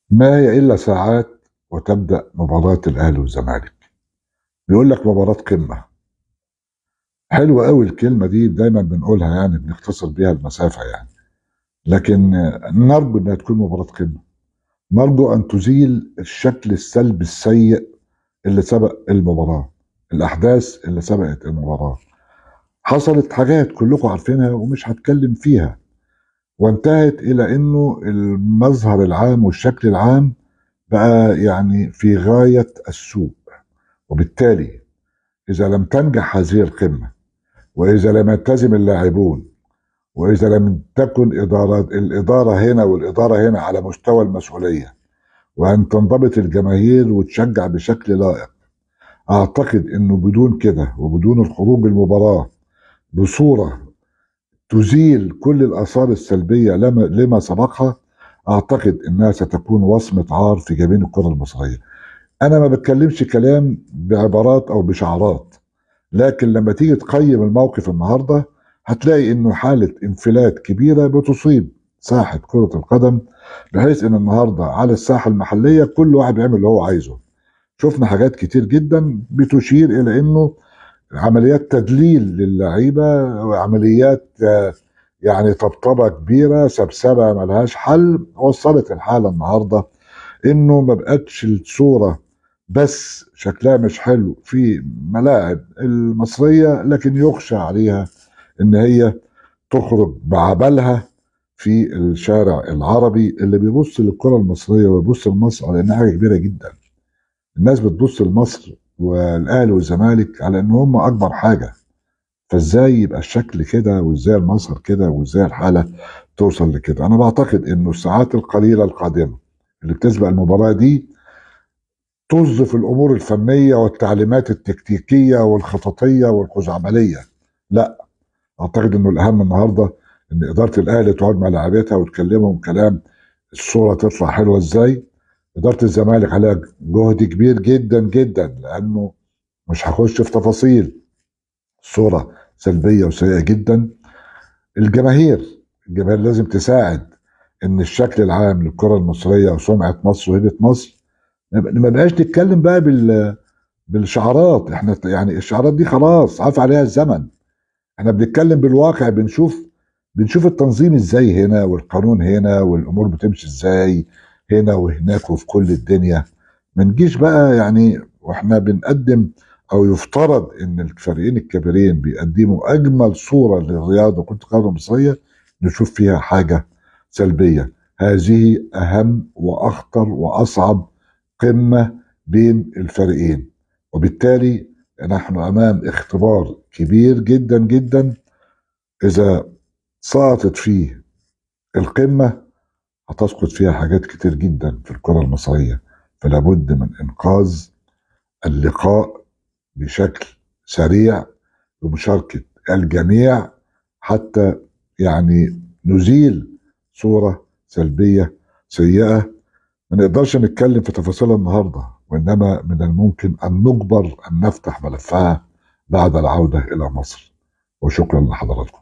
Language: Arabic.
ما هي إلا ساعات وتبدأ مباراة الأهلي والزمالك. بيقول لك مباراة قمة. حلوة قوي الكلمة دي، دايما بنقولها يعني بنختصر بيها المسافة يعني. لكن نرجو إنها تكون مباراة قمة. نرجو أن تزيل الشكل السلبي السيء اللي سبق المباراة، الأحداث اللي سبقت المباراة. حصلت حاجات كلكم عارفينها ومش هتكلم فيها، وانتهت إلى إنه المظهر العام والشكل العام بقى يعني في غاية السوء. وبالتالي إذا لم تنجح هذه القمة، وإذا لم يلتزم اللاعبون، وإذا لم تكن الإدارة هنا والإدارة هنا على مستوى المسؤولية، وأن تنضبط الجماهير وتشجع بشكل لائق، أعتقد أنه بدون كده وبدون الخروج المباراة بصورة تزيل كل الآثار السلبية لما سبقها، أعتقد أنها ستكون وصمة عار في جبين الكرة المصرية. أنا ما بتكلمش كلام بعبارات أو بشعارات، لكن لما تيجي تقيم الموقف النهارده هتلاقي انه حاله انفلات كبيره بتصيب ساحه كره القدم، بحيث ان النهارده على الساحه المحليه كل واحد بيعمل اللي هو عايزه. شفنا حاجات كتير جدا بتشير الى انه عمليات تدليل للعيبه، وعمليات يعني طبطبه كبيره، سبسبه ملهاش حل، وصلت الحاله النهارده انه ما بقتش الصوره بس شكلها مش حلو في ملاعب المصريه، لكن يخشى عليها ان هي تخرج بعبلها في الشارع العربي اللي بيبص للكره المصريه ويبص لمصر على انها حاجه كبيره جدا. الناس بتبص لمصر والاهلي والزمالك على ان هم اكبر حاجه. فازاي يبقى الشكل كده، وازاي المظهر كده، وازاي الحاله توصل لكده؟ انا بعتقد انه الساعات القليله القادمه اللي بتسبق المباراه دي طز في الامور الفنيه والتعليمات التكتيكيه والخططيه والخزعبليه. لا، اعتقد انه الاهم النهارده ان اداره الاهلي تقعد مع لاعبتها وتكلمهم كلام الصوره تطلع حلوه ازاي. اداره الزمالك عليها جهد كبير جدا جدا، لانه مش هخش في تفاصيل، صوره سلبيه وسيئه جدا. الجماهير لازم تساعد ان الشكل العام للكره المصريه وسمعه مصر وهيبه مصر ما بقاش نتكلم بقى بالشعارات. احنا يعني الشعارات دي خلاص عاف عليها الزمن. احنا بنتكلم بالواقع، بنشوف التنظيم ازاي هنا، والقانون هنا، والامور بتمشي ازاي هنا وهناك وفي كل الدنيا. ما نجيش بقى يعني واحنا بنقدم، او يفترض ان الفريقين الكبيرين بيقدموا اجمل صورة للرياضة وكرة القدم المصرية، نشوف فيها حاجة سلبية. هذه اهم واخطر واصعب قمة بين الفريقين، وبالتالي نحن امام اختبار كبير جدا جدا. اذا سقطت فيه القمة هتسقط فيها حاجات كتير جدا في الكرة المصرية. فلا بد من انقاذ اللقاء بشكل سريع بمشاركة الجميع، حتى يعني نزيل صورة سلبية سيئة. ما نقدرش نتكلم في تفاصيلها النهارده، وانما من الممكن ان نجبر ان نفتح ملفها بعد العودة الى مصر. وشكرا لحضراتكم.